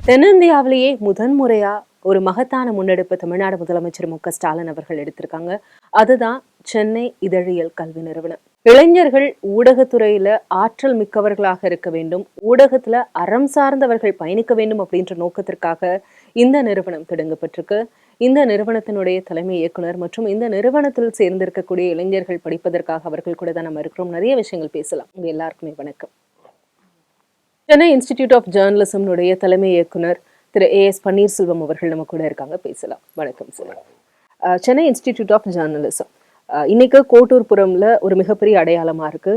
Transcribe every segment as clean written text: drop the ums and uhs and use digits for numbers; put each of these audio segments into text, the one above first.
தென்னிந்தியாவிலேயே முதன்முறையா ஒரு மகத்தான முன்னெடுப்பு தமிழ்நாடு முதலமைச்சர் மு.க. ஸ்டாலின் அவர்கள் எடுத்திருக்காங்க. அதுதான் சென்னை இதழியல் கல்வி நிறுவனம். இளைஞர்கள் ஊடகத்துறையில ஆற்றல் மிக்கவர்களாக இருக்க வேண்டும், ஊடகத்துல அறம் சார்ந்தவர்கள் பயணிக்க வேண்டும் அப்படின்ற நோக்கத்திற்காக இந்த நிறுவனம் தொடங்கப்பட்டிருக்கு. இந்த நிறுவனத்தினுடைய தலைமை இயக்குனர் மற்றும் இந்த நிறுவனத்தில் சேர்ந்திருக்கக்கூடிய இளைஞர்கள் படிப்பதற்காக அவர்கள் கூட தான் நம்ம இருக்கிறோம். நிறைய விஷயங்கள் பேசலாம். உங்க எல்லாருக்குமே வணக்கம். சென்னை இன்ஸ்டிடியூட் ஆஃப் ஜேர்னலிசம்னுடைய தலைமை இயக்குனர் திரு A.S. பன்னீர்செல்வம் அவர்கள் நம்ம கூட இருக்காங்க, பேசலாம். வணக்கம் sir. Chennai institute of journalism இன்னைக்கு கோட்டூர்புரம்ல ஒரு மிகப்பெரிய அடையாளமா இருக்கு.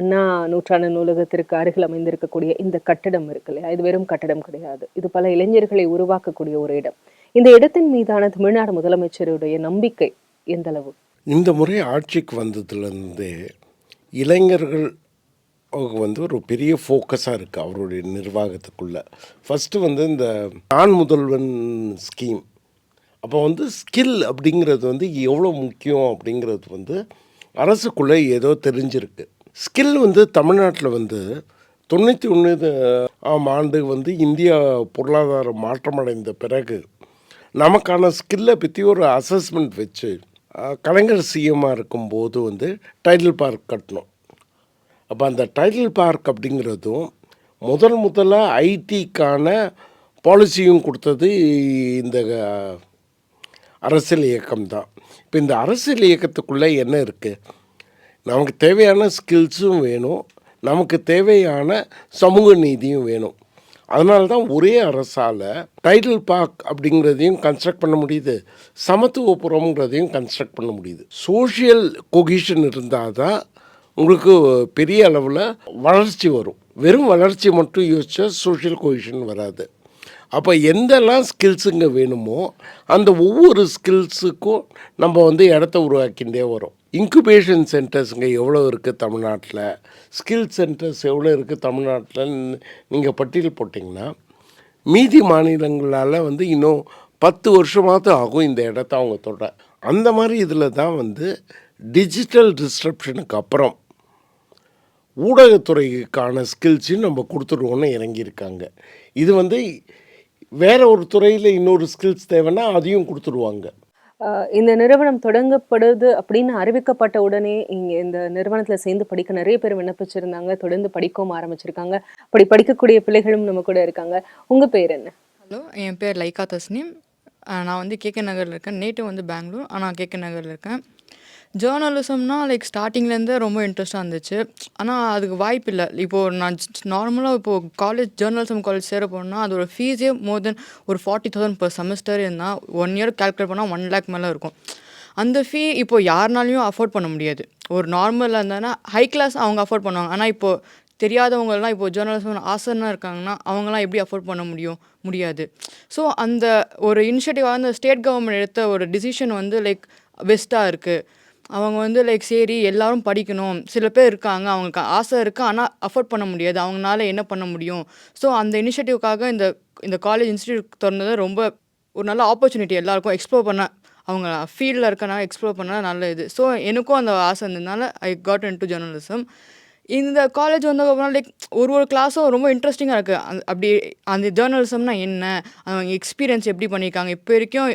அண்ணா நூற்றாண்டு நூலகத்திற்கு அருகில் அமைந்திருக்கக்கூடிய இந்த கட்டடம் இருக்கு இல்லையா, இது வெறும் கட்டடம் கிடையாது, இது பல இளைஞர்களை உருவாக்கக்கூடிய ஒரு இடம். இந்த இடத்தின் மீதான தமிழ்நாடு முதலமைச்சருடைய நம்பிக்கை எந்த அளவு? இந்த முறை ஆட்சிக்கு வந்ததுலேருந்து இளைஞர்கள் ஒரு பெரிய ஃபோக்கஸாக இருக்குது அவருடைய நிர்வாகத்துக்குள்ளே. ஃபஸ்ட்டு இந்த நான் முதல்வன் ஸ்கீம், அப்போ ஸ்கில் அப்படிங்கிறது எவ்வளோ முக்கியம் அப்படிங்கிறது அரசுக்குள்ளே ஏதோ தெரிஞ்சிருக்கு. ஸ்கில் தமிழ்நாட்டில் 91 ஆண்டு இந்தியா பொருளாதார மாற்றமடைந்த பிறகு நமக்கான ஸ்கில்லை பற்றி ஒரு அசஸ்மெண்ட் வச்சு கலைஞர் சிஎம்மாக இருக்கும்போது டைட்டில் பார்க் கட்டணும். அப்போ அந்த டைட்டில் பார்க் அப்படிங்கிறதும் முதலாக ஐடிக்கான பாலிசியும் கொடுத்தது இந்த அரசியல் இயக்கம் தான். இப்போ இந்த அரசியல் இயக்கத்துக்குள்ளே என்ன இருக்குது, நமக்கு தேவையான ஸ்கில்ஸும் வேணும், நமக்கு தேவையான சமூக நீதியும் வேணும். அதனால தான் ஒரே அரசால் டைட்டில் பார்க் அப்படிங்கிறதையும் கன்ஸ்ட்ரக்ட் பண்ண முடியுது, சமத்துவபுரம்ங்கிறதையும் கன்ஸ்ட்ரக்ட் பண்ண முடியுது. சோஷியல் கொகிஷன் இருந்தால் தான் உங்களுக்கு பெரிய அளவில் வளர்ச்சி வரும். வெறும் வளர்ச்சி மட்டும் யோசிச்சா சோஷியல் கொஹிஷன் வராது. அப்போ எந்தெல்லாம் ஸ்கில்ஸுங்க வேணுமோ அந்த ஒவ்வொரு ஸ்கில்ஸுக்கும் நம்ம இடத்த உருவாக்கிண்டே வரும். இன்குபேஷன் சென்டர்ஸுங்க எவ்வளோ இருக்குது தமிழ்நாட்டில், ஸ்கில் சென்டர்ஸ் எவ்வளோ இருக்குது தமிழ்நாட்டில் நீங்கள் பட்டியல் போட்டிங்கன்னா மீதி மாநிலங்களால் இன்னும் 10 வருஷமாவது ஆகும் இந்த இடத்த அவங்க தொட. அந்த மாதிரி இதில் தான் டிஜிட்டல் டிஸ்ட்ரப்ஷனுக்கு அப்புறம் ஊடகத்துறைக்கான ஸ்கில்ஸையும் நம்ம கொடுத்துருவோன்னு இறங்கியிருக்காங்க. இது வேற ஒரு துறையில் இன்னொரு ஸ்கில்ஸ் தேவைன்னா அதையும் கொடுத்துருவாங்க. இந்த நிறுவனம் தொடங்கப்படுது அப்படின்னு அறிவிக்கப்பட்ட உடனே இங்கே இந்த நிறுவனத்தில் சேர்ந்து படிக்க நிறைய பேர் விண்ணப்பிச்சிருந்தாங்க, தொடர்ந்து படிக்கவும் ஆரம்பிச்சிருக்காங்க. அப்படி படிக்கக்கூடிய பிள்ளைகளும் நம்ம கூட இருக்காங்க. உங்கள் பேர் என்ன? ஹலோ, என் பேர் லைகா தஸ்னீம். நான் கேகே நகரில் இருக்கேன். நேட்டிவ் பெங்களூர், ஆனால் கேகே நகரில் இருக்கேன். ஜேர்னலிசம்னா ஸ்டார்டிங்லேருந்தே ரொம்ப இன்ட்ரெஸ்ட்டாக இருந்துச்சு, ஆனால் அதுக்கு வாய்ப்பு இல்லை. இப்போது நான் நார்மலாக காலேஜ் ஜேர்னலிசம் காலேஜ் சேர போனால் அதோட ஃபீஸே மோர் தென் ஒரு 40,000 per செமஸ்டர் இருந்தால் 1 இயர் கால்குலேட் பண்ணால் 1 lakh மேலே இருக்கும். அந்த ஃபீ இப்போது யாருனாலையும் அஃபோர்ட் பண்ண முடியாது. ஒரு நார்மலாக இருந்தாங்கன்னா ஹை கிளாஸ் அவங்க அஃபோர்ட் பண்ணுவாங்க, ஆனால் இப்போது தெரியாதவங்கலாம் இப்போது ஜேர்னலிசம் ஆசைன்னா இருக்காங்கன்னா அவங்களாம் எப்படி அஃபோர்ட் பண்ண முடியாது. ஸோ அந்த ஒரு இனிஷியேட்டிவாக அந்த ஸ்டேட் கவர்மெண்ட் எடுத்த ஒரு டிசிஷன் பெஸ்ட்டாக இருக்குது. அவங்க சரி எல்லாரும் படிக்கணும், சில பேர் இருக்காங்க அவங்களுக்கு ஆசை இருக்குது ஆனால் அஃபோர்ட் பண்ண முடியாது, அவங்களால என்ன பண்ண முடியும். ஸோ அந்த இனிஷியேட்டிவ்காக இந்த காலேஜ் இன்ஸ்டியூட் திறந்தது ரொம்ப ஒரு நல்ல ஆப்பர்ச்சுனிட்டி, எல்லாருக்கும் எக்ஸ்ப்ளோர் பண்ண, அவங்க ஃபீல்டில் இருக்கனால எக்ஸ்ப்ளோர் பண்ண நல்ல இது. ஸோ எனக்கும் அந்த ஆசை இருந்ததுனால ஐ காட் இன்டு ஜேர்னலிசம். இந்த காலேஜ் வந்ததுக்கப்புறம் ஒரு கிளாஸும் ரொம்ப இன்ட்ரெஸ்டிங்காக இருக்குது. அப்படி அந்த ஜேர்னலிசம்னா என்ன, அவங்க எக்ஸ்பீரியன்ஸ் எப்படி பண்ணியிருக்காங்க, இப்போ வரைக்கும்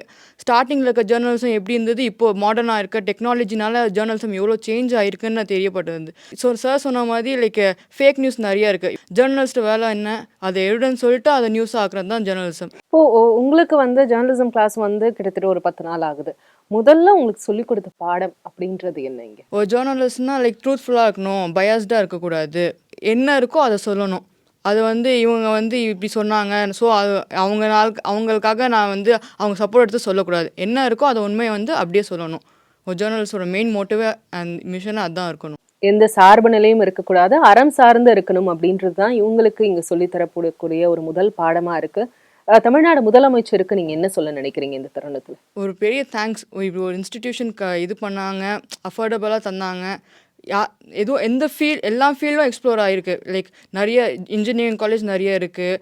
ஸ்டார்டிங்கில் இருக்க ஜேர்னலிசம் எப்படி இருந்தது, இப்போது மாடர்னாக இருக்க டெக்னாலஜினால ஜேர்னலிசம் எவ்வளோ சேஞ்ச் ஆகிருக்குன்னு தெரியப்பட்டது. ஸோ சார் சொன்ன மாதிரி ஃபேக் நியூஸ் நிறையா இருக்குது. ஜேர்னலிஸ்ட் வேலை என்ன, அதை எவிடன்ஸ் சொல்லிட்டு அதை நியூஸ் ஆக்குறது தான் ஜேர்னலிசம். உங்களுக்கு ஜேர்னலிசம் கிளாஸ் கிட்டத்தட்ட ஒரு 10 நாள் ஆகுது. முதல்ல உங்களுக்கு சொல்லிக் கொடுத்த பாடம் அப்படின்றது என்ன? இங்கே ஒரு ஜேர்னலிஸ்ட்னா ட்ரூத்ஃபுல்லாக இருக்கணும், பயாஸ்டாக இருக்கக்கூடாது, என்ன இருக்கோ அதை சொல்லணும். அது இவங்க இப்படி சொன்னாங்க, ஸோ அது அவங்களுக்காக நான் அவங்க சப்போர்ட் எடுத்து சொல்லக்கூடாது. என்ன இருக்கோ அதை உண்மையை அப்படியே சொல்லணும். ஒரு ஜேர்னலிஸ்டோட மெயின் மோட்டிவே அண்ட் மிஷனாக அதுதான் இருக்கணும். எந்த சார்பு நிலையும் இருக்கக்கூடாது, அறம் சார்ந்து இருக்கணும் அப்படின்றது தான் இவங்களுக்கு இங்கே சொல்லித்தரக்கூடிய ஒரு முதல் பாடமாக இருக்குது. தமிழ்நாடு முதலமைச்சருக்கு நீங்கள் என்ன சொல்ல நினைக்கிறீங்க இந்த தருணத்தில்? ஒரு பெரிய தேங்க்ஸ். இப்படி ஒரு இன்ஸ்டிடியூஷனுக்கு இது பண்ணாங்க, அஃபோர்டபுளாக தந்தாங்க. எந்த எல்லா ஃபீல்டும் எக்ஸ்ப்ளோர் ஆகிருக்கு. நிறைய இன்ஜினியரிங் காலேஜ் நிறைய இருக்குது,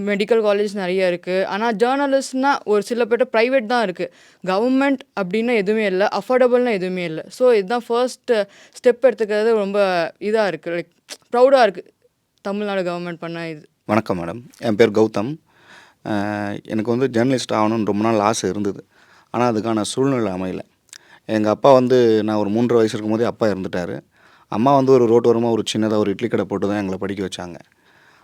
மெடிக்கல் காலேஜ் நிறைய இருக்குது. ஆனால் ஜேர்னலிஸ்ட்னால் ஒரு சில பேர்ட்ட ப்ரைவேட் தான் இருக்குது, கவர்மெண்ட் அப்படின்னா எதுவுமே இல்லை, அஃபோர்டபுள்னா எதுவுமே இல்லை. ஸோ இதுதான் ஃபர்ஸ்ட்டு ஸ்டெப் எடுத்துக்கிறது ரொம்ப இதாக இருக்குது, ப்ரௌடாக இருக்குது தமிழ்நாடு கவர்மெண்ட் பண்ண இது. வணக்கம் மேடம், என் பேர் கௌதம். எனக்கு வந்து ஜேர்னலிஸ்ட் ஆகணும்னு ரொம்ப நாள் ஆசை இருந்தது. ஆனால் அதுக்கான சூழ்நிலை அமையல. எங்கள் அப்பா வந்து நான் ஒரு 3 வயசு இருக்கும்போதே அப்பா இறந்துட்டார். அம்மா வந்து ஒரு ரோட்டோரமாக ஒரு சின்னதாக ஒரு இட்லி கடை போட்டு தான் எங்களை படிக்க வச்சாங்க.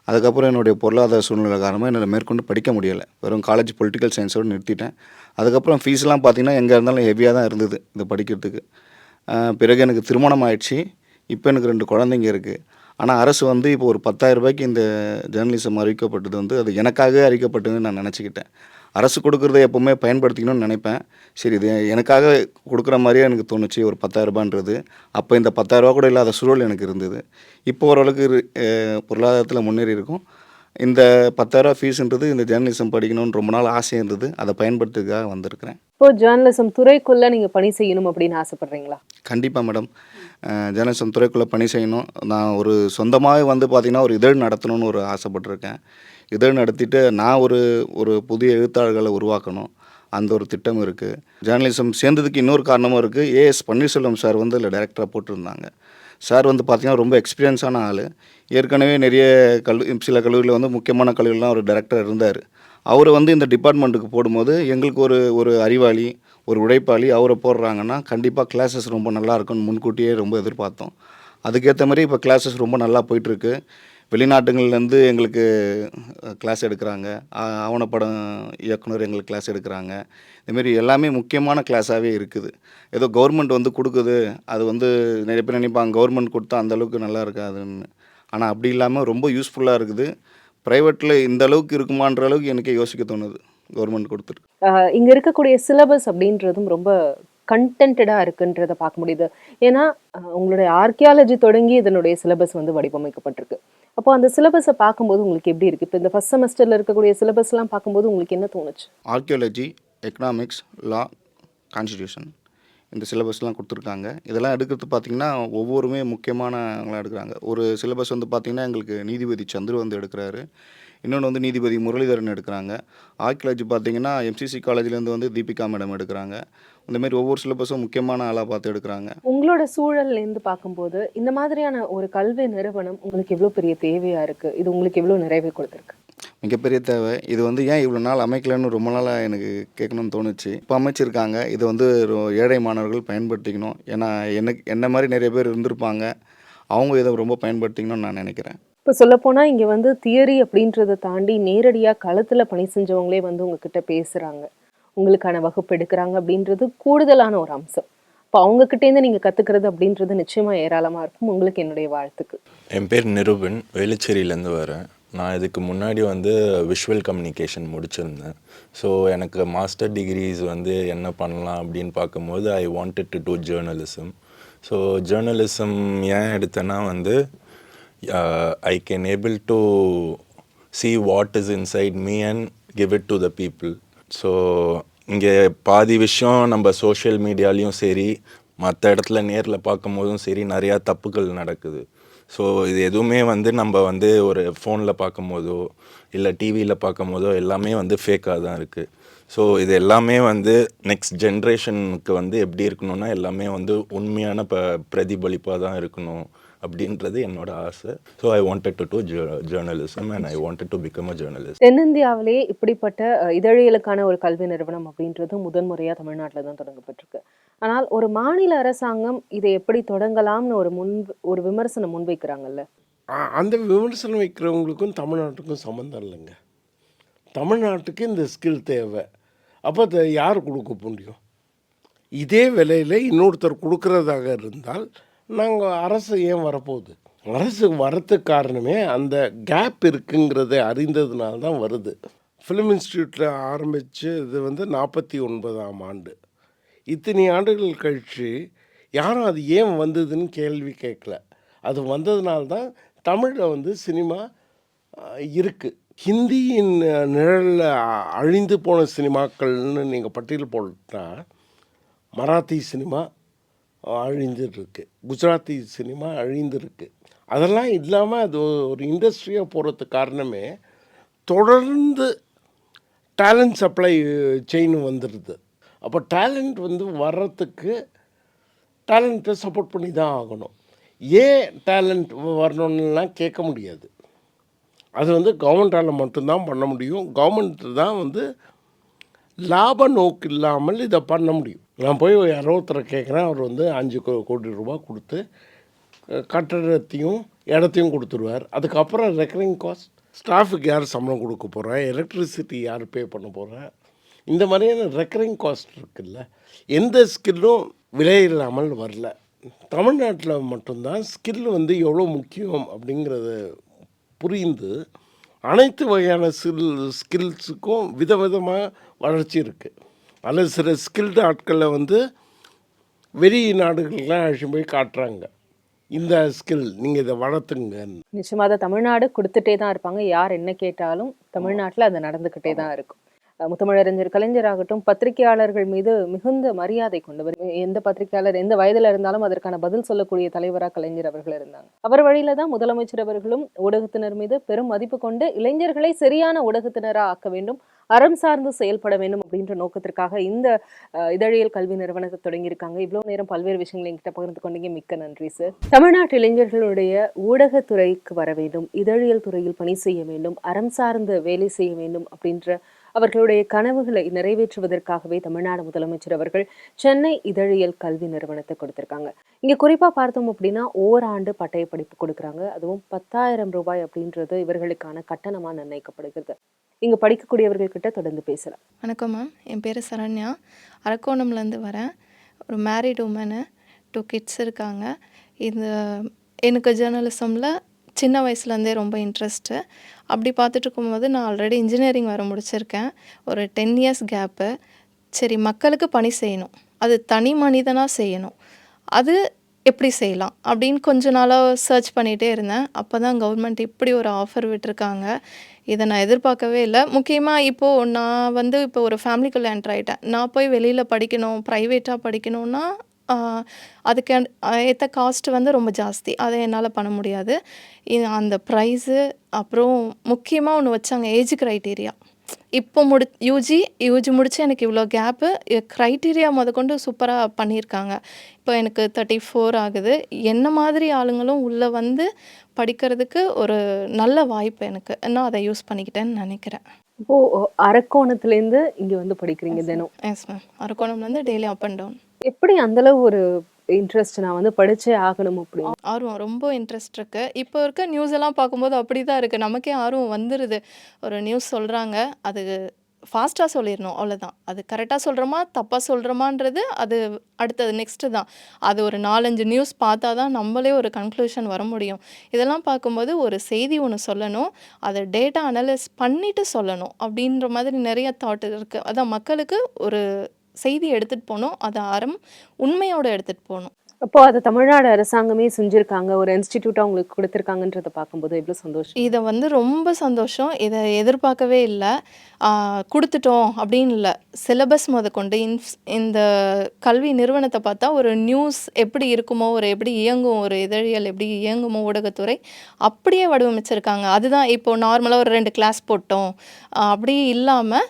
அதுக்கப்புறம் என்னுடைய பொருளாதார சூழ்நிலை காரணமாக என்னால் மேற்கொண்டு படிக்க முடியலை. வெறும் காலேஜ் பொலிட்டிக்கல் சயின்ஸோடு நிறுத்திட்டேன். அதுக்கப்புறம் ஃபீஸ்லாம் பார்த்திங்கன்னா எங்கே இருந்தாலும் ஹெவியாக தான் இருந்தது இது படிக்கிறதுக்கு. பிறகு எனக்கு திருமணம் ஆயிடுச்சு. இப்போ எனக்கு 2 குழந்தைங்க இருக்குது. ஆனால் அரசு வந்து இப்போ ஒரு 10,000 ரூபாய்க்கு இந்த ஜேர்னலிசம் அறிவிக்கப்பட்டது வந்து அது எனக்காகவே அறிவிக்கப்பட்டதுன்னு நான் நினச்சிக்கிட்டேன். அரசு கொடுக்குறத எப்போவுமே பயன்படுத்திக்கணும்னு நினைப்பேன். சரி இது எனக்காக கொடுக்குற மாதிரியே எனக்கு தோணுச்சு ஒரு 10,000 ரூபான்றது. அப்போ இந்த 10,000 ரூபா கூட இல்லாத சூழல் எனக்கு இருந்தது. இப்போ ஓரளவுக்கு பொருளாதாரத்தில் முன்னேறி இருக்கும். இந்த 10,000 ரூபா ஃபீஸுன்றது இந்த ஜேர்னலிசம் படிக்கணும்னு ரொம்ப நாள் ஆசை இருந்தது. அதை பயன்படுத்துறதுக்காக வந்திருக்கிறேன். இப்போ ஜேர்னலிசம் துறைக்குள்ள நீங்க பணி செய்யணும் அப்படின்னு ஆசைப்படுறீங்களா? கண்டிப்பாக மேடம். ஜேர்னலிசம் துறைக்குள்ளே பணி செய்யணும். நான் ஒரு சொந்தமாகவே வந்து பார்த்திங்கன்னா ஒரு இதழ் நடத்தணும்னு ஒரு ஆசைப்பட்டிருக்கேன். இதழ் நடத்திட்டு நான் ஒரு புதிய எழுத்தாளர்களை உருவாக்கணும். அந்த ஒரு திட்டம் இருக்குது. ஜேர்னலிசம் சேர்ந்ததுக்கு இன்னொரு காரணமும் இருக்குது. ஏஎஸ் பன்னீர்செல்வம் சார் வந்து அதில் டைரக்டராக போட்டிருந்தாங்க. சார் வந்து பார்த்திங்கன்னா ரொம்ப எக்ஸ்பீரியன்ஸான ஆள். ஏற்கனவே நிறைய சில கல்லூரியில் வந்து முக்கியமான கல்லூரிலாம் ஒரு டைரக்டர் இருந்தார். அவர் வந்து இந்த டிபார்ட்மெண்ட்டுக்கு போடும்போது எங்களுக்கு ஒரு அறிவாளி, ஒரு உழைப்பாளி அவரை போடுறாங்கன்னா கண்டிப்பாக கிளாஸஸ் ரொம்ப நல்லா இருக்கும்னு முன்கூட்டியே ரொம்ப எதிர்பார்த்தோம். அதுக்கேற்ற மாதிரி இப்போ கிளாஸஸ் ரொம்ப நல்லா போயிட்டுருக்கு. வெளிநாட்டுங்கள்லேருந்து எங்களுக்கு கிளாஸ் எடுக்கிறாங்க. ஆவணப்படம் இயக்குனர் எங்களுக்கு கிளாஸ் எடுக்கிறாங்க. இதுமாரி எல்லாமே முக்கியமான கிளாஸாகவே இருக்குது. ஏதோ கவர்மெண்ட் வந்து கொடுக்குது, அது வந்து நிறைய பேர் நினைப்பாங்க கவர்மெண்ட் கொடுத்தா அந்தளவுக்கு நல்லா இருக்காதுன்னு. ஆனால் அப்படி இல்லாமல் ரொம்ப யூஸ்ஃபுல்லாக இருக்குது. ப்ரைவேட்டில் இந்த அளவுக்கு இருக்குமான்ற அளவுக்கு எனக்கே யோசிக்க தோணுது கவர்மெண்ட் கொடுத்துருக்கு. இங்க இருக்கக்கூடிய சிலபஸ் அப்படின்றதும் ரொம்ப கண்டென்டடா இருக்குன்றத பார்க்க முடியுது. ஏன்னா உங்களுடைய ஆர்கியாலஜி தொடங்கி இதனுடைய சிலபஸ் வந்து வடிவமைக்கப்பட்டிருக்கு. அப்போ அந்த சிலபஸை பார்க்கும்போது உங்களுக்கு எப்படி இருக்கு? இப்போ இந்த ஃபர்ஸ்ட் செமஸ்டர்ல இருக்கக்கூடிய சிலபஸ்லாம் பார்க்கும்போது உங்களுக்கு என்ன தோணுச்சு? ஆர்கியாலஜி, எக்கனாமிக்ஸ், லா, கான்ஸ்டிடியூஷன் இந்த சிலபஸ்லாம் கொடுத்துருக்காங்க. இதெல்லாம் எடுக்கிறது பார்த்திங்கன்னா ஒவ்வொருமே முக்கியமானவங்களாம் எடுக்கிறாங்க. ஒரு சிலபஸ் வந்து பார்த்திங்கன்னா எங்களுக்கு நீதிபதி சந்துரு வந்து எடுக்கிறாரு. இன்னொன்று வந்து நீதிபதி முரளிதரன் எடுக்கிறாங்க. ஆர்கியாலஜி பார்த்திங்கன்னா எம்சிசி காலேஜ்லேருந்து வந்து தீபிகா மேடம் எடுக்கிறாங்க. இந்தமாரி ஒவ்வொரு சிலபஸும் முக்கியமான ஆளாக பார்த்து எடுக்கிறாங்க. உங்களோட சூழல்லேருந்து பார்க்கும்போது இந்த மாதிரியான ஒரு கல்வி நிறுவனம் உங்களுக்கு எவ்வளோ பெரிய தேவையா இருக்கு? இது உங்களுக்கு எவ்வளோ நிறைவை கொடுத்துருக்கு? மிகப்பெரிய தேவை. இது வந்து ஏன் இவ்வளோ நாள் அமைக்கலன்னு ரொம்ப நாளாக எனக்கு கேட்கணும்னு தோணுச்சு. இப்போ அமைச்சிருக்காங்க. இதை வந்து ஏழை மாணவர்கள் பயன்படுத்திக்கணும். ஏன்னா என்ன மாதிரி நிறைய பேர் இருந்திருப்பாங்க. அவங்க இதை ரொம்ப பயன்படுத்திக்கணும்னு நான் நினைக்கிறேன். இப்போ சொல்லப்போனால் இங்கே வந்து தியரி அப்படின்றத தாண்டி நேரடியாக களத்தில் பணி செஞ்சவங்களே வந்து உங்ககிட்ட பேசுகிறாங்க, உங்களுக்கான வகுப்பு எடுக்கிறாங்க அப்படின்றது கூடுதலான ஒரு அம்சம். இப்போ அவங்கக்கிட்டேருந்து நீங்கள் கற்றுக்கிறது அப்படின்றது நிச்சயமாக ஏராளமாக இருக்கும். உங்களுக்கு என்னுடைய வாழ்த்துக்கள். என் பேர் நிருபன், வேலுச்சேரியிலேருந்து வரேன். நான் இதுக்கு முன்னாடி வந்து விஷுவல் கம்யூனிகேஷன் முடிச்சிருந்தேன். ஸோ எனக்கு மாஸ்டர் டிகிரிஸ் வந்து என்ன பண்ணலாம் அப்படின்னு பார்க்கும்போது I wanted to do journalism. So journalism ஏன் எடுத்தேன்னா வந்து I can able to see what is inside me and give it to the people. So இங்கே பாதி விஷயம் நம்ம சோஷியல் மீடியாலேயும் சரி, மற்ற இடத்துல நேரில் பார்க்கும்போதும் சரி நிறையா தப்புகள் நடக்குது. ஸோ இது எதுவுமே வந்து நம்ம வந்து ஒரு ஃபோனில் பார்க்கும்போதோ இல்லை டிவியில் பார்க்கும்போதோ எல்லாமே வந்து ஃபேக்காக தான் இருக்குது. ஸோ இது எல்லாமே வந்து நெக்ஸ்ட் ஜென்ரேஷனுக்கு வந்து எப்படி இருக்கணும்னா எல்லாமே வந்து உண்மையான பிரதிபலிப்பாக தான் இருக்கணும் அப்படின்றது என்னோட ஆசை. So I wanted to do journalism and I wanted to become a journalist. தென்னிந்தியாவிலே இப்படிப்பட்ட இதழியலுக்கான ஒரு கல்வி நிறுவனம் அப்படின்றது முதன்முறையாக தமிழ்நாட்டில் தான் தொடங்கப்பட்டிருக்கு. ஆனால் ஒரு மாநில அரசாங்கம் இதை எப்படி தொடங்கலாம்னு ஒரு விமர்சனம் முன்வைக்கிறாங்கல்ல. அந்த விமர்சனம் வைக்கிறவங்களுக்கும் தமிழ்நாட்டுக்கும் சம்மந்தம் இல்லைங்க. தமிழ்நாட்டுக்கு இந்த ஸ்கில் தேவை. அப்போ அதை யார் கொடுக்க முடியும்? இதே விலையில் இன்னொருத்தர் கொடுக்குறதாக இருந்தால் நாங்கள் அரசு ஏன் வரப்போகுது? அரசு வரத்துக்கு காரணமே அந்த கேப் இருக்குங்கிறத அறிந்ததுனால தான் வருது. ஃபிலிம் இன்ஸ்டியூட்டில் ஆரம்பித்து இது வந்து 49ஆம் ஆண்டு. இத்தனை ஆண்டுகள் கழித்து யாரும் அது ஏன் வந்ததுன்னு கேள்வி கேட்கல. அது வந்ததுனால்தான் தமிழில் வந்து சினிமா இருக்குது. ஹிந்தியின் நிழலில் அழிந்து போன சினிமாக்கள்னு நீங்கள் பட்டியல் போட்டால் மராத்தி சினிமா அழிந்துருக்கு, குஜராத்தி சினிமா அழிந்துருக்கு. அதெல்லாம் இல்லாமல் அது ஒரு இண்டஸ்ட்ரியாக போகிறதுக்கு காரணமே தொடர்ந்து டேலண்ட் சப்ளை செயின் வந்துடுது. அப்போ டேலண்ட் வந்து வர்றதுக்கு டேலண்ட்டை சப்போர்ட் பண்ணி தான் ஆகணும். ஏன் டேலண்ட் வரணும்னுலாம் கேட்க முடியாது. அது வந்து கவர்மெண்ட்டால் மட்டும்தான் பண்ண முடியும். கவர்மெண்ட் தான் வந்து லாப நோக்கு இல்லாமல் இதை பண்ண முடியும். நான் போய் யாரோ ஒருத்தரை கேட்குறேன், அவர் வந்து 5 கோடி ரூபா கொடுத்து கட்டடத்தையும் இடத்தையும் கொடுத்துருவார். அதுக்கப்புறம் ரெக்கரிங் காஸ்ட், ஸ்டாஃபுக்கு யார் சம்பளம் கொடுக்க போகிறா, எலக்ட்ரிசிட்டி யார் பே பண்ண போகிறா, இந்த மாதிரியான ரெக்கரிங் காஸ்ட் இருக்குல்ல. எந்த ஸ்கில்லும் விலை இல்லாமல் வரல. தமிழ்நாட்டில் மட்டும்தான் ஸ்கில் வந்து எவ்வளோ முக்கியம் அப்படிங்கிறத புரிந்து அனைத்து வகையான ஸ்கில்ஸுக்கும் விதவிதமாக வளர்ச்சி இருக்குது. அதில் சில ஸ்கில்டு ஆட்களை வந்து வெளி நாடுகளுக்கெல்லாம் அழைச்சி போய் காட்டுறாங்க, இந்த ஸ்கில் நீங்கள் இதை வளர்த்துங்க. நிச்சயமா அதை தமிழ்நாடு கொடுத்துட்டே தான் இருப்பாங்க. யார் என்ன கேட்டாலும் தமிழ்நாட்டில் அது நடந்துக்கிட்டே தான் இருக்கும். முத்தமிழறிஞர் கலைஞராகட்டும், பத்திரிகையாளர்கள் மீது மிகுந்த மரியாதை கொண்டவர். எந்த பத்திரிகையாளர் எந்த வயதுல இருந்தாலும் அதற்கான பதில் சொல்லக்கூடிய தலைவராக கலைஞர் அவர்கள் இருந்தாங்க. அவர் வழியில தான் முதலமைச்சர் அவர்களும் ஊடகத்தினர் மீது பெரும் மதிப்பு கொண்டு இளைஞர்களை சரியான ஊடகத்தினராக ஆக்க வேண்டும், அறம் சார்ந்து செயல்பட வேண்டும் அப்படின்ற நோக்கத்திற்காக இந்த இதழியல் கல்வி நிறுவனத்தை தொடங்கியிருக்காங்க. இவ்வளவு நேரம் பல்வேறு விஷயங்களை என்கிட்ட பகிர்ந்து கொண்டீங்க, மிக்க நன்றி சார். தமிழ்நாட்டு இளைஞர்களுடைய ஊடகத்துறைக்கு வர வேண்டும், இதழியல் துறையில் பணி செய்ய வேண்டும், அறம் சார்ந்து வேலை செய்ய வேண்டும் அப்படின்ற அவர்களுடைய கனவுகளை நிறைவேற்றுவதற்காகவே தமிழ்நாடு முதலமைச்சர் அவர்கள் சென்னை இதழியல் கல்வி நிறுவனத்தை கொடுத்திருக்காங்க. இங்க குறிப்பா பார்த்தோம் அப்படின்னா ஓராண்டு பட்டய படிப்பு கொடுக்குறாங்க. அதுவும் 10,000 ரூபாய் அப்படின்றது இவர்களுக்கான கட்டணமா நிர்ணயிக்கப்படுகிறது. இங்க படிக்கக்கூடியவர்கள் கிட்ட தொடர்ந்து பேசலாம். வணக்கம் மேம், என் பேர் சரண்யா, அரக்கோணம்லேருந்து வரேன். ஒரு மேரிட் உமனு, 2 கிட்ஸ் இருக்காங்க. இந்த எனக்கு ஜேர்னலிசமில் சின்ன வயசுலேருந்தே ரொம்ப இன்ட்ரெஸ்ட்டு. அப்படி பார்த்துட்டு இருக்கும்போது நான் ஆல்ரெடி இன்ஜினியரிங் வர முடிச்சிருக்கேன். ஒரு 10 இயர்ஸ் கேப்பு. சரி, மக்களுக்கு பணி செய்யணும், அது தனி மனிதனாக செய்யணும், அது எப்படி செய்யலாம் அப்படின்னு கொஞ்ச நாளாக சர்ச் பண்ணிகிட்டே இருந்தேன். அப்போ தான் கவர்மெண்ட் இப்படி ஒரு ஆஃபர் விட்டுருக்காங்க. இதை நான் எதிர்பார்க்கவே இல்லை. முக்கியமாக இப்போது நான் வந்து இப்போ ஒரு ஃபேமிலிக்குள்ளே என்டர் ஆகிட்டேன். நான் போய் வெளியில் படிக்கணும், ப்ரைவேட்டாக படிக்கணும்னா அதுக்கு ஏற்ற காஸ்ட் வந்து ரொம்ப ஜாஸ்தி. அதை என்னால் பண்ண முடியாது. அந்த ப்ரைஸு, அப்புறம் முக்கியமாக ஒன்று வச்சாங்க, ஏஜ் க்ரைட்டீரியா. இப்போ யூஜி முடித்து எனக்கு இவ்வளோ கேப்பு, க்ரைட்டீரியா முதற்கொண்டு சூப்பராக பண்ணியிருக்காங்க. இப்போ எனக்கு 34 ஆகுது. என்ன மாதிரி ஆளுங்களும் உள்ளே வந்து படிக்கிறதுக்கு ஒரு நல்ல வாய்ப்பு எனக்கு. நான் அதை யூஸ் பண்ணிக்கிட்டேன்னு நினைக்கிறேன். இப்போ அரக்கோணத்துலேருந்து இங்க வந்து படிக்கிறீங்க தினம்? எஸ் மேம், அரக்கோணம்லேருந்து டெய்லி அப் அண்ட் டவுன். எப்படி அந்த அளவு ஒரு இன்ட்ரெஸ்ட், நான் வந்து படிச்சே ஆகணும் அப்படின்னு? ஆர்வம், ரொம்ப இன்ட்ரெஸ்ட் இருக்குது. இப்போ இருக்க நியூஸ் எல்லாம் பார்க்கும்போது அப்படி தான் இருக்குது. நமக்கே ஆர்வம் வந்துடுது. ஒரு நியூஸ் சொல்கிறாங்க, அது ஃபாஸ்ட்டாக சொல்லிடணும், அவ்வளோதான். அது கரெக்டாக சொல்கிறோமா தப்பாக சொல்கிறோமான்றது அது அடுத்தது நெக்ஸ்ட்டு தான். அது ஒரு 4-5 நியூஸ் பார்த்தா தான் நம்மளே ஒரு கன்க்ளூஷன் வர முடியும். இதெல்லாம் பார்க்கும்போது ஒரு செய்தி ஒன்று சொல்லணும், அதை டேட்டா அனலைஸ் பண்ணிவிட்டு சொல்லணும் அப்படின்ற மாதிரி நிறைய தாட் இருக்குது. அதான் மக்களுக்கு ஒரு செய்தி எடுத்துகிட்டு போகணும், அதை உண்மையோடு எடுத்துகிட்டு போகணும். அப்போ அதை தமிழ்நாடு அரசாங்கமே செஞ்சுருக்காங்க, ஒரு இன்ஸ்டிடியூட்டாக உங்களுக்கு கொடுத்துருக்காங்கன்றதை பார்க்கும்போது எவ்வளோ சந்தோஷம். இதை வந்து ரொம்ப சந்தோஷம். இதை எதிர்பார்க்கவே இல்லை. கொடுத்துட்டோம் அப்படின்னு இல்லை, சிலபஸ் முதற்கொண்டு இந்த கல்வி நிறுவனத்தை பார்த்தா ஒரு நியூஸ் எப்படி இருக்குமோ, எப்படி இயங்கும், ஒரு இதழியல் எப்படி இயங்குமோ ஊடகத்துறை, அப்படியே வடிவமைச்சிருக்காங்க. அதுதான் இப்போது நார்மலாக ஒரு 2 கிளாஸ் போட்டோம் அப்படி இல்லாமல்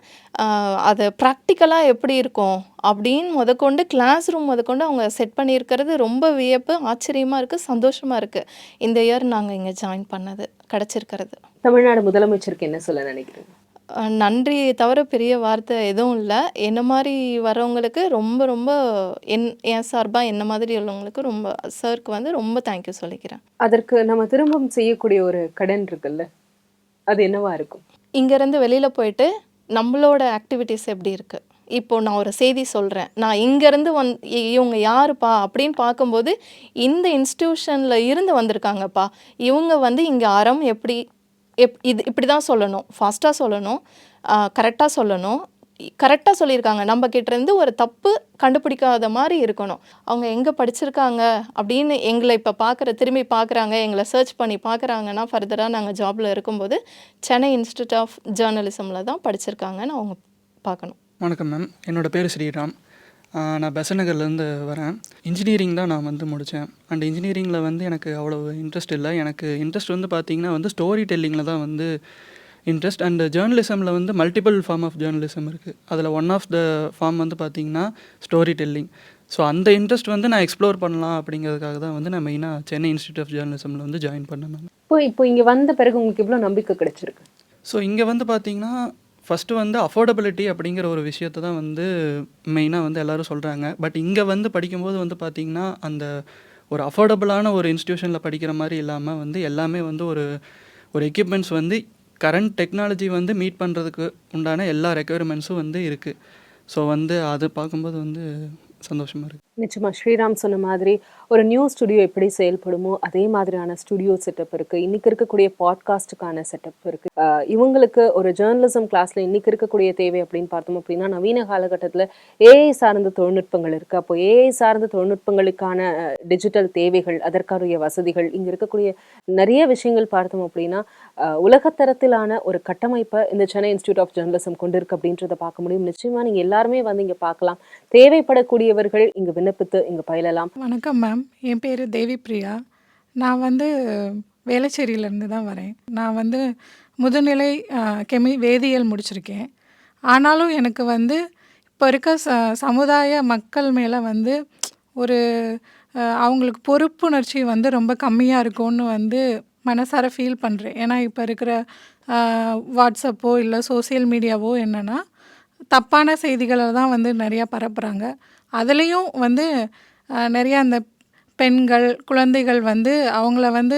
அதை ப்ராக்டிக்கலாக எப்படி இருக்கும் அப்படின்னு முதற்கொண்டு கிளாஸ் ரூம் முதற்கொண்டு அவங்க செட் பண்ணியிருக்கிறது ரொம்ப வியப்பு, ஆச்சரியமாக இருக்குது, சந்தோஷமாக இருக்குது. இந்த இயர் நாங்கள் இங்கே ஜாயின் பண்ணது கிடச்சிருக்கிறது. தமிழ்நாடு முதலமைச்சருக்கு என்ன சொல்ல நினைக்கிறீங்க? நன்றி தவிர பெரிய வார்த்தை எதுவும் இல்லை. என்ன மாதிரி வரவங்களுக்கு ரொம்ப ரொம்ப என் சார்பாக என்ன மாதிரி உள்ளவங்களுக்கு ரொம்ப சாருக்கு வந்து ரொம்ப தேங்க்யூ சொல்லிக்கிறேன். அதற்கு நம்ம திரும்பவும் செய்யக்கூடிய ஒரு கடன் இருக்குல்ல, அது என்னவா இருக்கும்? இங்கேருந்து வெளியில் போயிட்டு நம்மளோட ஆக்டிவிட்டீஸ் எப்படி இருக்குது, இப்போது நான் ஒரு செய்தி சொல்கிறேன், நான் இங்கேருந்து இவங்க யாருப்பா அப்படின்னு பார்க்கும்போது இந்த இன்ஸ்டியூஷனில் இருந்து வந்திருக்காங்கப்பா, இவங்க வந்து இங்கே அறம் எப்படி இப்படி தான் சொல்லணும், ஃபாஸ்ட்டாக சொல்லணும், கரெக்டாக சொல்லணும், கரெக்டாக சொல்லியிருக்காங்க, நம்ம கிட்டேருந்து ஒரு தப்பு கண்டுபிடிக்காத மாதிரி இருக்கணும். அவங்க எங்கே படிச்சிருக்காங்க அப்படின்னு எங்களை இப்போ திரும்பி பார்க்குறாங்க, எங்களை சர்ச் பண்ணி பார்க்குறாங்கன்னா ஃபர்தராக நாங்கள் ஜாபில் இருக்கும்போது சென்னை இன்ஸ்டியூட் ஆஃப் ஜேர்னலிசமில் தான் படிச்சிருக்காங்கன்னு அவங்க பார்க்கணும். வணக்கம் மேம், என்னோடய பேர் ஸ்ரீராம். நான் பெசநகர்லேருந்து வரேன். இன்ஜினியரிங் தான் நான் வந்து முடித்தேன். அண்ட் இன்ஜினியரிங்கில் வந்து எனக்கு அவ்வளோ இன்ட்ரெஸ்ட் இல்லை. எனக்கு இன்ட்ரெஸ்ட் வந்து பார்த்திங்கன்னா வந்து ஸ்டோரி டெல்லிங்கில் தான் வந்து இன்ட்ரெஸ்ட். அண்ட் ஜேர்னலிசமில் வந்து மல்டிபிள் ஃபார்ம் ஆஃப் ஜேர்னலிசம் இருக்குது. அதில் ஒன் ஆஃப் த ஃபார்ம் வந்து பார்த்திங்கன்னா ஸ்டோரி டெல்லிங். ஸோ அந்த இன்ட்ரெஸ்ட் வந்து நான் எக்ஸ்ப்ளோர் பண்ணலாம் அப்படிங்கிறதுக்காக தான் வந்து நான் மெயினாக சென்னை இன்ஸ்டியூட் ஆஃப் ஜேர்னலிசமில் வந்து ஜாயின் பண்ணேன் நான். இப்போ இங்க வந்த பிறகு உங்களுக்கு இவ்வளவு நம்பிக்கை கிடைச்சிருக்கு? ஸோ இங்கே வந்து பார்த்தீங்கன்னா ஃபஸ்ட்டு வந்து அஃபோர்டபிலிட்டி அப்படிங்கிற ஒரு விஷயத்தை தான் வந்து மெயினாக வந்து எல்லோரும் சொல்கிறாங்க. பட் இங்கே வந்து படிக்கும்போது வந்து பார்த்திங்கன்னா அந்த ஒரு அஃபோர்டபுளான ஒரு இன்ஸ்டியூஷனில் படிக்கிற மாதிரி இல்லாமல் வந்து எல்லாமே வந்து ஒரு எக்யூப்மெண்ட்ஸ் வந்து கரண்ட் டெக்னாலஜி வந்து மீட் பண்ணுறதுக்கு உண்டான எல்லா ரெக்குயர்மெண்ட்ஸும் வந்து இருக்குது. ஸோ வந்து அது பார்க்கும்போது வந்து சந்தோஷமாக இருக்குது. நிச்சயமா ஸ்ரீராம் சொன்ன மாதிரி ஒரு நியூ ஸ்டுடியோ எப்படி செயல்படுமோ அதே மாதிரியான ஸ்டுடியோ செட்டப் இருக்கு. இன்னைக்கு இருக்கக்கூடிய பாட்காஸ்டுக்கான செட்டப் இருக்கு. இவங்களுக்கு ஒரு ஜேர்னலிசம் கிளாஸ்ல இன்னைக்கு இருக்கக்கூடிய தேவை அப்படின்னு பார்த்தோம் அப்படின்னா நவீன காலகட்டத்தில் ஏஐ சார்ந்த தொழில்நுட்பங்கள் இருக்கு. அப்போ ஏஐ சார்ந்த தொழில்நுட்பங்களுக்கான டிஜிட்டல் தேவைகள், அதற்கான வசதிகள், இங்க இருக்கக்கூடிய நிறைய விஷயங்கள் பார்த்தோம் அப்படின்னா உலகத்தரத்திலான ஒரு கட்டமைப்பை இந்த சென்னை இன்ஸ்டியூட் ஆஃப் ஜேர்னலிசம் கொண்டு இருக்கு அப்படின்றத பார்க்க முடியும். நிச்சயமா நீங்க எல்லாருமே வந்து இங்க பார்க்கலாம். தேவைப்படக்கூடியவர்கள் இங்க விண்ணப்பித்து இங்க பயிலலாம். வணக்கம் மேம், என் பேர் தேவி பிரியா. நான் வந்து வேளச்சேரியிலேருந்து தான் வரேன். நான் வந்து முதுநிலை வேதியியல் முடிச்சிருக்கேன். ஆனாலும் எனக்கு வந்து இப்போ இருக்க சமுதாய மக்கள் மேலே வந்து ஒரு அவங்களுக்கு பொறுப்புணர்ச்சி வந்து ரொம்ப கம்மியாக இருக்கும்னு வந்து மனசார ஃபீல் பண்ணுறேன். ஏன்னா இப்போ இருக்கிற வாட்ஸ்அப்போ இல்லை சோசியல் மீடியாவோ என்னென்னா தப்பான செய்திகளை தான் வந்து நிறையா பரப்புகிறாங்க. அதுலேயும் வந்து நிறையா அந்த பெண்கள், குழந்தைகள் வந்து அவங்கள வந்து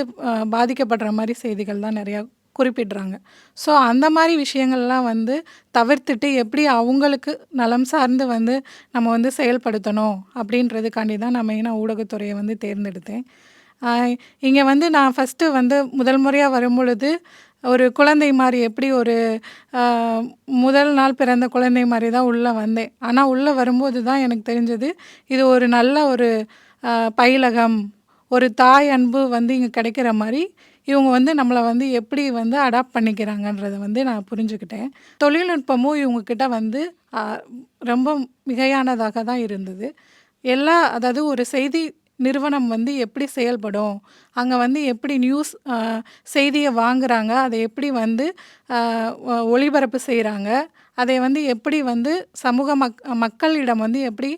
பாதிக்கப்படுற மாதிரி செய்திகள் தான் நிறையா குறிப்பிடுறாங்க. ஸோ அந்த மாதிரி விஷயங்கள்லாம் வந்து தவிர்த்துட்டு எப்படி அவங்களுக்கு நலம் சார்ந்து வந்து நம்ம வந்து செயல்படுத்தணும் அப்படின்றதுக்காண்டி தான் நான் மெயினாக ஊடகத்துறையை வந்து தேர்ந்தெடுத்தேன். இங்கே வந்து நான் ஃபஸ்ட்டு வந்து முதல் முறையாக வரும்பொழுது ஒரு குழந்தை மாதிரி எப்படி ஒரு முதல் நாள் பிறந்த குழந்தை மாதிரி தான் உள்ளே வந்தேன். ஆனால் உள்ளே வரும்போது தான் எனக்கு தெரிஞ்சது இது ஒரு நல்ல ஒரு பயிலகம், ஒரு தாய் அன்பு வந்து இங்கே கிடைக்கிற மாதிரி இவங்க வந்து நம்மளை வந்து எப்படி வந்து அடாப்ட் பண்ணிக்கிறாங்கன்றதை வந்து நான் புரிஞ்சுக்கிட்டேன். தொழில்நுட்பமும் இவங்கக்கிட்ட வந்து ரொம்ப மிகையானதாக தான் இருந்தது. அதாவது ஒரு செய்தி நிறுவனம் வந்து எப்படி செயல்படும், அங்கே வந்து எப்படி நியூஸ் செய்தியை வாங்குகிறாங்க, அதை எப்படி வந்து ஒளிபரப்பு செய்கிறாங்க, அதை வந்து எப்படி வந்து சமூக மக்களிடம் வந்து எப்படி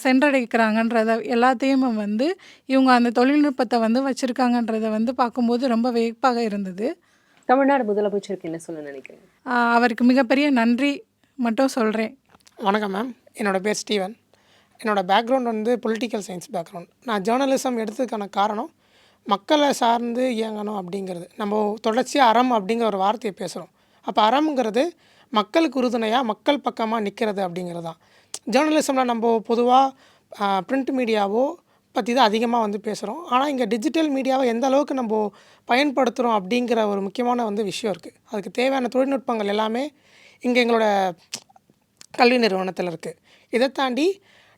சென்றடைக்கிறாங்கன்றத எல்லாத்தையும் வந்து இவங்க அந்த தொழில்நுட்பத்தை வந்து வச்சுருக்காங்கன்றதை வந்து பார்க்கும்போது ரொம்ப வியப்பாக இருந்தது. தமிழ்நாடு முதலமைச்சருக்கு என்ன சொல்ல நினைக்கிறீங்க? அவருக்கு மிகப்பெரிய நன்றி மட்டும் சொல்கிறேன். வணக்கம் மேம், என்னோடய பேர் ஸ்டீவன். என்னோடய பேக்ரவுண்ட் வந்து பொலிட்டிக்கல் சயின்ஸ் பேக்ரவுண்ட். நான் ஜேர்னலிசம் எடுத்ததுக்கான காரணம் மக்களை சார்ந்து இயங்கணும் அப்படிங்கிறது. நம்ம தொடர்ச்சியாக அறம் அப்படிங்கிற ஒரு வார்த்தையை பேசுகிறோம். அப்போ அறம்ங்கிறது மக்களுக்கு உறுதுணையாக மக்கள் பக்கமாக நிற்கிறது அப்படிங்கிறது தான். ஜேர்னலிசமில் நம்ம பொதுவாக பிரிண்ட் மீடியாவோ பற்றி தான் அதிகமாக வந்து பேசுகிறோம். ஆனால் இங்கே டிஜிட்டல் மீடியாவை எந்த அளவுக்கு நம்ம பயன்படுத்துகிறோம் அப்படிங்கிற ஒரு முக்கியமான வந்து விஷயம் இருக்குது. அதுக்கு தேவையான தொழில்நுட்பங்கள் எல்லாமே இங்கே எங்களோட கல்வி நிறுவனத்தில் இருக்குது. இதை தாண்டி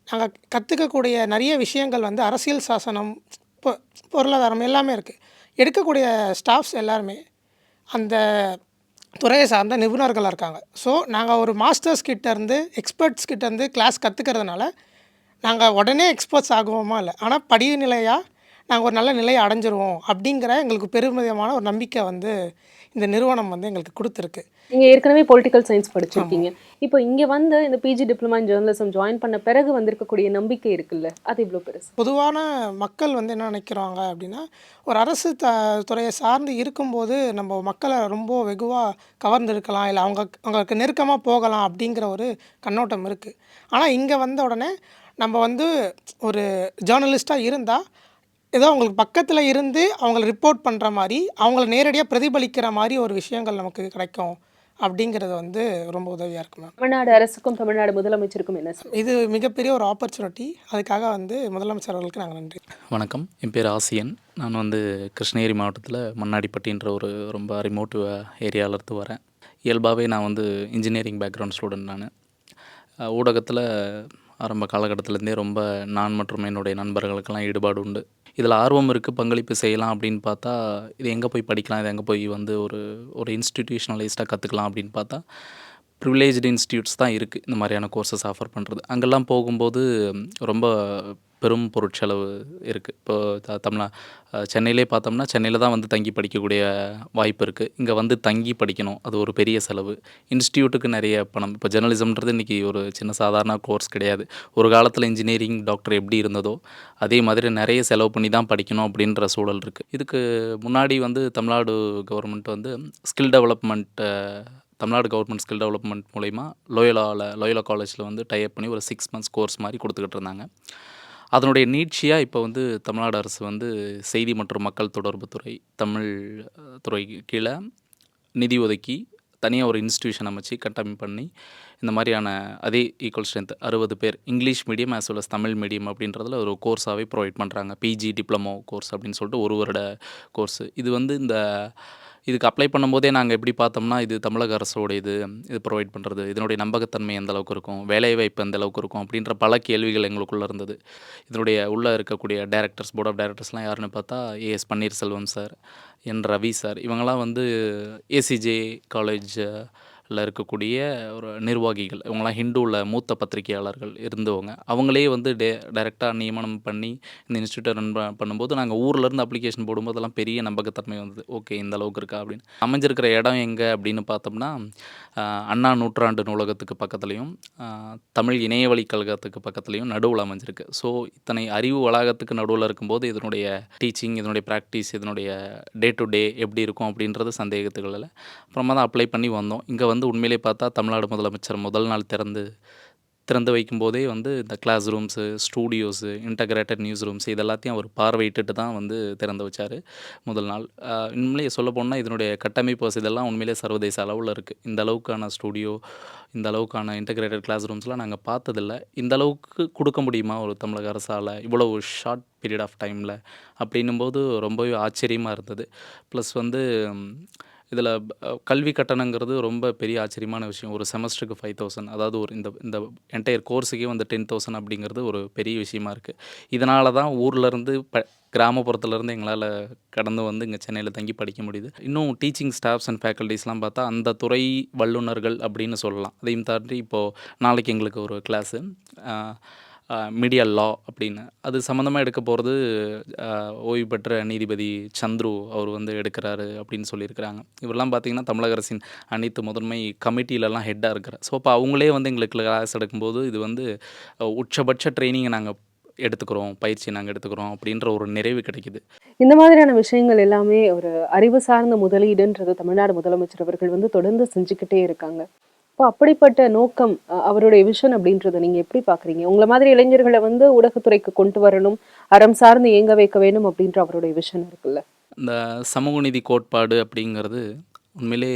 நாங்கள் கற்றுக்கக்கூடிய நிறைய விஷயங்கள் வந்து அரசியல் சாசனம், பொருளாதாரம் எல்லாமே இருக்குது. எடுக்கக்கூடிய ஸ்டாஃப்ஸ் எல்லாருமே அந்த துறையை சார்ந்த நிபுணர்களாக இருக்காங்க. ஸோ நாங்கள் ஒரு மாஸ்டர்ஸ் கிட்டேருந்து எக்ஸ்பர்ட்ஸ் கிட்டேருந்து கிளாஸ் கற்றுக்கிறதுனால நாங்கள் உடனே எக்ஸ்பர்ட்ஸ் ஆகுவோமா இல்லை, ஆனால் படிநிலையாக நாங்கள் ஒரு நல்ல நிலையை அடைஞ்சிருவோம் அப்படிங்கிற எங்களுக்கு பெருமிதமான ஒரு நம்பிக்கை வந்து இந்த நிறுவனம் வந்து எங்களுக்கு கொடுத்துருக்கு. நீங்கள் ஏற்கனவே பொலிட்டிக்கல் சயின்ஸ் படிச்சிருக்கீங்க. இப்போ இங்கே வந்து இந்த PG diploma in journalism join பண்ண பிறகு வந்திருக்கக்கூடிய நம்பிக்கை இருக்குல்ல, அது இவ்வளோ பெருசு? பொதுவான மக்கள் வந்து என்ன நினைக்கிறாங்க அப்படின்னா, ஒரு அரசு துறையை சார்ந்து இருக்கும்போது நம்ம மக்களை ரொம்ப வெகுவாக கவர்ந்து இருக்கலாம், இல்லை அவங்களுக்கு நெருக்கமாக போகலாம் அப்படிங்கிற ஒரு கண்ணோட்டம் இருக்குது. ஆனால் இங்கே வந்த உடனே நம்ம வந்து ஒரு ஜேர்னலிஸ்ட்டாக இருந்தால் ஏதோ அவங்களுக்கு பக்கத்தில் இருந்து அவங்கள ரிப்போர்ட் பண்ணுற மாதிரி, அவங்கள நேரடியாக பிரதிபலிக்கிற மாதிரி ஒரு விஷயங்கள் நமக்கு கிடைக்கும் அப்படிங்கிறது வந்து ரொம்ப உதவியாக இருக்கும் மேம். தமிழ்நாடு அரசுக்கும் தமிழ்நாடு முதலமைச்சருக்கும் என்ன சொல்லுங்கள்? இது மிகப்பெரிய ஒரு ஆப்பர்ச்சுனிட்டி. அதுக்காக வந்து முதலமைச்சர் அவர்களுக்கு நாங்கள் நன்றி. வணக்கம், என் பேர் ஆசியன். நான் வந்து கிருஷ்ணகிரி மாவட்டத்தில் மண்ணாடிப்பட்டின்ற ஒரு ரொம்ப ரிமோட் ஏரியாவிலேருந்து வரேன். இயல்பாகவே நான் வந்து இன்ஜினியரிங் பேக்ரவுண்ட் ஸ்டூடெண்ட். நான் ஊடகத்தில் ஆரம்ப காலகட்டத்திலேருந்தே ரொம்ப நான் மற்றும் என்னுடைய நண்பர்களுக்கெல்லாம் ஈடுபாடு உண்டு. இதில் ஆர்வம் இருக்குது, பங்களிப்பு செய்யலாம் அப்படின்னு பார்த்தா இது எங்கே போய் படிக்கலாம், இது எங்கே போய் வந்து ஒரு இன்ஸ்டிடியூஷனலைஸ்டாக கற்றுக்கலாம் அப்படின்னு பார்த்தா ப்ரிவிலேஜ்டு இன்ஸ்டியூட்ஸ் தான் இருக்குது இந்த மாதிரியான கோர்சஸ் ஆஃபர் பண்ணுறது. அங்கெல்லாம் போகும்போது ரொம்ப பெரும் பொருட்செலவு இருக்குது. இப்போ சென்னையிலே பார்த்தோம்னா சென்னையில் தான் வந்து தங்கி படிக்கக்கூடிய வாய்ப்பு இருக்குது. இங்கே வந்து தங்கி படிக்கணும், அது ஒரு பெரிய செலவு. இன்ஸ்டியூட்டுக்கு நிறைய பணம். இப்போ ஜெர்னலிசம்ன்றது இன்றைக்கி ஒரு சின்ன சாதாரண கோர்ஸ் கிடையாது. ஒரு காலத்தில் இன்ஜினியரிங் டாக்டர் எப்படி இருந்ததோ அதே மாதிரி நிறைய செலவு பண்ணி தான் படிக்கணும் அப்படின்ற சூழல் இருக்குது. இதுக்கு முன்னாடி வந்து தமிழ்நாடு கவர்மெண்ட் வந்து skill development Tamil Nadu government skill development மூலிமா லோயோலா காலேஜில் வந்து டைப் பண்ணி ஒரு 6 months கோர்ஸ் மாதிரி கொடுத்துக்கிட்டு இருந்தாங்க. அதனுடைய நீட்சியாக இப்போ வந்து தமிழ்நாடு அரசு வந்து செய்தி மற்றும் மக்கள் தொடர்பு துறை தமிழ் துறை கீழே நிதி ஒதுக்கி தனியாக ஒரு இன்ஸ்டியூஷன் அமைச்சு கட்டமைப்பு பண்ணி இந்த மாதிரியான அதே ஈக்குவல் ஸ்ட்ரென்த் 60 பேர் English medium as well as Tamil medium அப்படின்றதுல ஒரு கோர்ஸாகவே ப்ரொவைட் பண்ணுறாங்க. பிஜி டிப்ளமோ கோர்ஸ் அப்படின்னு சொல்லிட்டு ஒரு வருட கோர்ஸு. இது வந்து இதுக்கு அப்ளை பண்ணும்போதே நாங்கள் எப்படி பார்த்தோம்னா, இது தமிழக அரசோட இது ப்ரொவைட் பண்ணுறது, இதனுடைய நம்பகத்தன்மை எந்த அளவுக்கு இருக்கும், வேலைவாய்ப்பு எந்த அளவுக்கு இருக்கும் அப்படின்ற பல கேள்விகள் எங்களுக்குள்ளே இருந்தது. இதனுடைய உள்ளே இருக்கக்கூடிய டைரக்டர்ஸ், போர்ட் ஆஃப் டைரக்டர்ஸ்லாம் யாருன்னு பார்த்தா ஏஎஸ் பன்னீர்செல்வம் சார், என் ரவி சார், இவங்கெல்லாம் வந்து ஏசிஜே காலேஜில் இருக்கக்கூடிய ஒரு நிர்வாகிகள். இவங்களாம் ஹிந்துவில் மூத்த பத்திரிகையாளர்கள் இருந்தவங்க. அவங்களே வந்து டைரெக்டாக நியமனம் பண்ணி இந்த இன்ஸ்டியூட்டை ரன் பண்ணும்போது நாங்கள் ஊர்லேருந்து அப்ளிகேஷன் போடும்போதெல்லாம் பெரிய நம்பகத்தன்மை வந்தது. ஓகே, இந்த அளவுக்கு இருக்கா அப்படின்னு. அமைஞ்சிருக்கிற இடம் எங்கே அப்படின்னு பார்த்தோம்னா, அண்ணா நூற்றாண்டு நூலகத்துக்கு பக்கத்துலேயும் தமிழ் இணையவழி கழகத்துக்கு பக்கத்துலேயும் நடுவில் அமைஞ்சிருக்கு. ஸோ இத்தனை அறிவு வளாகத்துக்கு நடுவில் இருக்கும்போது இதனுடைய டீச்சிங், இதனுடைய ப்ராக்டிஸ், இதனுடைய டே டு டே எப்படி இருக்கும் அப்படின்றது சந்தேகத்துகள் இல்லை. அப்புறமா தான் அப்ளை பண்ணி வந்தோம். இங்கே வந்து உண்மையிலே பார்த்தா தமிழ்நாடு முதலமைச்சர் முதல் நாள் திறந்து வைக்கும்போதே வந்து இந்த class rooms, studios, integrated news rooms இது எல்லாத்தையும் அவர் பார்வையிட்டுட்டு தான் வந்து திறந்து வச்சார் முதல் நாள். உண்மையிலேயே சொல்ல போனால் இதனுடைய கட்டமைப்பு இதெல்லாம் உண்மையிலே சர்வதேச அளவில் இருக்குது. இந்த அளவுக்கான ஸ்டூடியோ, இந்த அளவுக்கான இன்டகிரேட்டட் கிளாஸ் ரூம்ஸ்லாம் நாங்கள் பார்த்ததில்ல. இந்த அளவுக்கு கொடுக்க முடியுமா ஒரு தமிழக அரசால் இவ்வளோ ஷார்ட் பீரியட் ஆஃப் டைமில் அப்படின்னும்போது ரொம்பவே ஆச்சரியமாக இருந்தது. ப்ளஸ் வந்து இதில் கல்வி கட்டணங்கிறது ரொம்ப பெரிய ஆச்சரியமான விஷயம். ஒரு செமஸ்டருக்கு 5000, அதாவது ஒரு இந்த என்டையர் கோர்ஸுக்கே வந்து 10,000 அப்படிங்கிறது ஒரு பெரிய விஷயமா இருக்குது. இதனால தான் ஊர்லேருந்து கிராமப்புறத்துலேருந்து எங்களால் கடந்து வந்து இங்கே சென்னையில் தங்கி படிக்க முடியுது. இன்னும் டீச்சிங் ஸ்டாஃப்ஸ் அண்ட் ஃபேக்கல்ட்டிஸ்லாம் பார்த்தா அந்த துறை வல்லுநர்கள் அப்படின்னு சொல்லலாம். அதையும் தாண்டி இப்போது நாளைக்கு எங்களுக்கு ஒரு கிளாஸு மீடியா லா அப்படின்னு, அது சம்மந்தமாக எடுக்க போகிறது ஓய்வு பெற்ற நீதிபதி சந்துரு அவர் வந்து எடுக்கிறாரு அப்படின்னு சொல்லியிருக்கிறாங்க. இவரெல்லாம் பார்த்திங்கன்னா தமிழக அரசின் அனைத்து முதன்மை கமிட்டியிலலாம் ஹெட்டாக இருக்கிறார். ஸோ அப்போ அவங்களே வந்து எங்களுக்கு கிளாஸ் எடுக்கும்போது இது வந்து உச்சபட்ச ட்ரைனிங்கை நாங்கள் எடுத்துக்கிறோம், பயிற்சி நாங்கள் எடுத்துக்கிறோம் அப்படின்ற ஒரு நிறைவு கிடைக்குது. இந்த மாதிரியான விஷயங்கள் எல்லாமே ஒரு அறிவு சார்ந்த முதலீடுன்றது தமிழ்நாடு முதலமைச்சர் அவர்கள் வந்து தொடர்ந்து செஞ்சுக்கிட்டே இருக்காங்க. இப்போ அப்படிப்பட்ட நோக்கம், அவருடைய விஷன் அப்படின்றத நீங்க எப்படி பாக்குறீங்க? உங்களை மாதிரி இளைஞர்களை வந்து ஊடகத்துறைக்கு கொண்டு வரணும், அறம் சார்ந்து இயங்க வைக்க வேணும் அப்படின்ற அவருடைய விஷன் இருக்குல்ல. இந்த சமூக நீதி கோட்பாடு அப்படிங்கிறது உண்மையிலே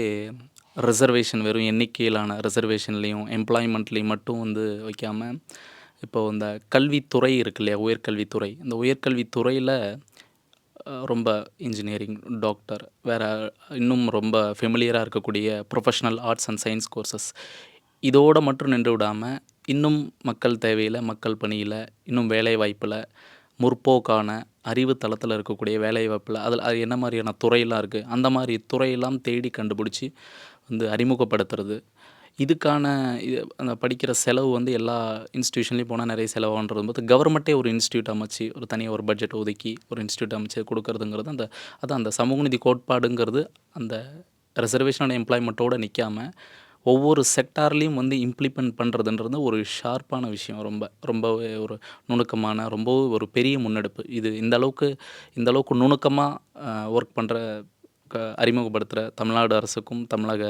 ரிசர்வேஷன், வெறும் எண்ணிக்கையிலான ரிசர்வேஷன்லேயும் எம்ப்ளாய்மெண்ட்லேயும் மட்டும் வந்து வைக்காமல், இப்போது இந்த கல்வித்துறை இருக்கு இல்லையா, உயர்கல்வித்துறை, இந்த உயர்கல்வித்துறையில் ரொம்ப இன்ஜினியரிங், டாக்டர், வேறு இன்னும் ரொம்ப ஃபெமிலியராக இருக்கக்கூடிய professional arts and science courses இதோடு மட்டும் நின்று விடாமல் இன்னும் மக்கள் தேவையில், மக்கள் பணியில், இன்னும் வேலைவாய்ப்பில், முற்போக்கான அறிவு தளத்தில் இருக்கக்கூடிய வேலைவாய்ப்பில் அது என்ன மாதிரியான துறையெல்லாம் இருக்குது, அந்த மாதிரி துறையெல்லாம் தேடி கண்டுபிடிச்சி வந்து அறிமுகப்படுத்துறது. இதுக்கான அந்த படிக்கிற செலவு வந்து எல்லா இன்ஸ்டியூஷன்லேயும் போனால் நிறைய செலவாகிறது போது கவர்மெண்ட்டே ஒரு இன்ஸ்டியூட் அமைச்சு ஒரு தனியாக ஒரு பட்ஜெட் ஒதுக்கி ஒரு இன்ஸ்டியூட் அமைச்சு கொடுக்கறதுங்கிறது அந்த சமூக நீதி கோட்பாடுங்கிறது அந்த ரிசர்வேஷன் எம்ப்ளாய்மெண்ட்டோடு நிற்காமல் ஒவ்வொரு செக்டார்லேயும் வந்து இம்ப்ளிமெண்ட் பண்ணுறதுன்றது ஒரு ஷார்ப்பான விஷயம். ரொம்பவே ஒரு நுணுக்கமான, ரொம்பவே ஒரு பெரிய முன்னெடுப்பு. இது இந்த அளவுக்கு நுணுக்கமாக ஒர்க் பண்ணுற அறிமுகப்படுத்துகிற தமிழ்நாடு அரசுக்கும் தமிழக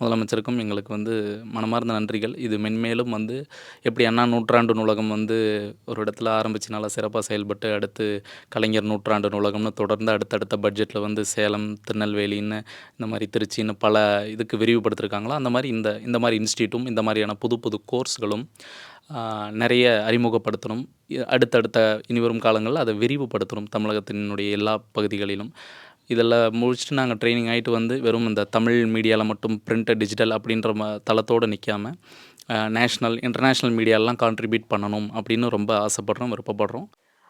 முதலமைச்சருக்கும் எங்களுக்கு வந்து மனமார்ந்த நன்றிகள். இது மென்மேலும் வந்து எப்படி அண்ணா நூற்றாண்டு நூலகம் வந்து ஒரு இடத்துல ஆரம்பித்து நல்லா சிறப்பாக செயல்பட்டு அடுத்து கலைஞர் நூற்றாண்டு நூலகம்னு தொடர்ந்து அடுத்தடுத்த பட்ஜெட்டில் வந்து சேலம், திருநெல்வேலின்னு, இந்த மாதிரி திருச்சின்னு பல இதுக்கு விரிவுபடுத்திருக்காங்களோ அந்த மாதிரி இந்த மாதிரி இன்ஸ்டியூட்டும் இந்த மாதிரியான புது புது கோர்ஸ்களும் நிறைய அறிமுகப்படுத்தணும். அடுத்தடுத்த இனிவரும் காலங்களில் அதை விரிவுபடுத்தணும் தமிழகத்தினுடைய எல்லா பகுதிகளிலும். இதெல்லாம் முடிச்சுட்டு நாங்கள் ட்ரைனிங் ஆகிட்டு வந்து வெறும் இந்த தமிழ் மீடியாவில் மட்டும் பிரிண்ட், டிஜிட்டல் அப்படின்ற தளத்தோடு நிற்காமல் நேஷ்னல், இன்டர்நேஷ்னல் மீடியாலெலாம் கான்ட்ரிபியூட் பண்ணணும் அப்படின்னு ரொம்ப ஆசைப்படுறோம், விருப்பப்படுறோம்.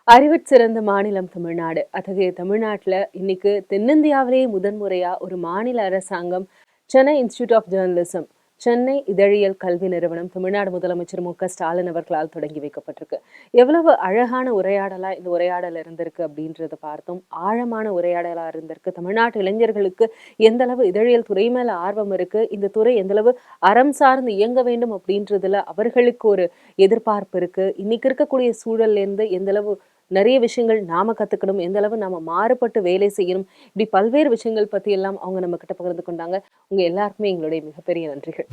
அறிவிற் சிறந்த மாநிலம் தமிழ்நாடு. அத்தகைய தமிழ்நாட்டில் இன்னைக்கு தென்னிந்தியாவிலேயே முதன்முறையாக ஒரு மாநில அரசாங்கம் Chennai institute of journalism, Chennai இதழியல் கல்வி நிறுவனம் தமிழ்நாடு முதலமைச்சர் மு.க.ஸ்டாலின் அவர்களால் தொடங்கி வைக்கப்பட்டிருக்கு. எவ்வளவு அழகான உரையாடலா இந்த உரையாடல் இருந்திருக்கு அப்படின்றத பார்த்தோம். ஆழமான உரையாடலா இருந்திருக்கு. தமிழ்நாட்டு இளைஞர்களுக்கு எந்த அளவு இதழியல் துறை மேல ஆர்வம் இருக்கு, இந்த துறை எந்த அளவு அறம் சார்ந்து இயங்க வேண்டும் அப்படின்றதுல அவர்களுக்கு ஒரு எதிர்பார்ப்பு இருக்கு. இன்னைக்கு இருக்கக்கூடிய சூழல்ல இருந்து எந்த அளவு நிறைய விஷயங்கள் நாம கத்துக்கணும், எந்த அளவு நாம மாறுபட்டு வேலை செய்யணும், இப்படி பல்வேறு விஷயங்கள் பத்தி எல்லாம் அவங்க நம்ம கிட்ட பகிர்ந்து கொண்டாங்க. உங்க எல்லாருக்குமே எங்களுடைய மிகப்பெரிய நன்றிகள்.